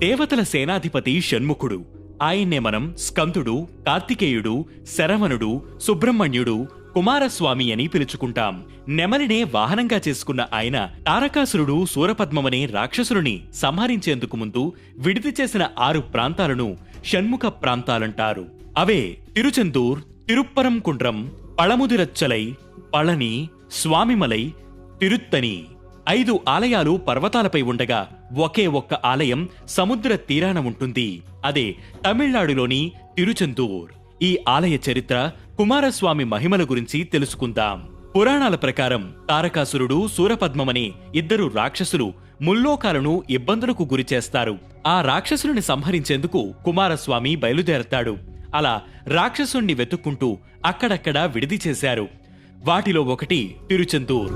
దేవతల సేనాధిపతి షణ్ముఖుడు. ఆయన్నే మనం స్కందుడు, కార్తికేయుడు, శరవణుడు, సుబ్రహ్మణ్యుడు, కుమారస్వామి అని పిలుచుకుంటాం. నెమలినే వాహనంగా చేసుకున్న ఆయన తారకాసురుడు శూరపద్మమనే రాక్షసుడిని సంహరించేందుకు ముందు విడిది చేసిన 6 ప్రాంతాలను షణ్ముఖ ప్రాంతాలంటారు. అవే తిరుచెందూర్, తిరుప్పరంకుండ్రం, పళముదిరచ్చలై, పళని, స్వామిమలై, తిరుత్తని. 5 ఆలయాలు పర్వతాలపై ఉండగా ఒకే ఒక్క ఆలయం సముద్ర తీరాన ఉంటుంది. అదే తమిళనాడులోని తిరుచెందూర్. ఈ ఆలయ చరిత్ర, కుమారస్వామి మహిమల గురించి తెలుసుకుందాం. పురాణాల ప్రకారం తారకాసురుడు, శూరపద్మమనే 2 రాక్షసులు ముల్లోకాలను ఇబ్బందులకు గురిచేస్తారు. ఆ రాక్షసుని సంహరించేందుకు కుమారస్వామి బయలుదేరతాడు. అలా రాక్షసుణ్ణి వెతుక్కుంటూ అక్కడక్కడా విడిది చేశారు. వాటిలో ఒకటి తిరుచెందూర్.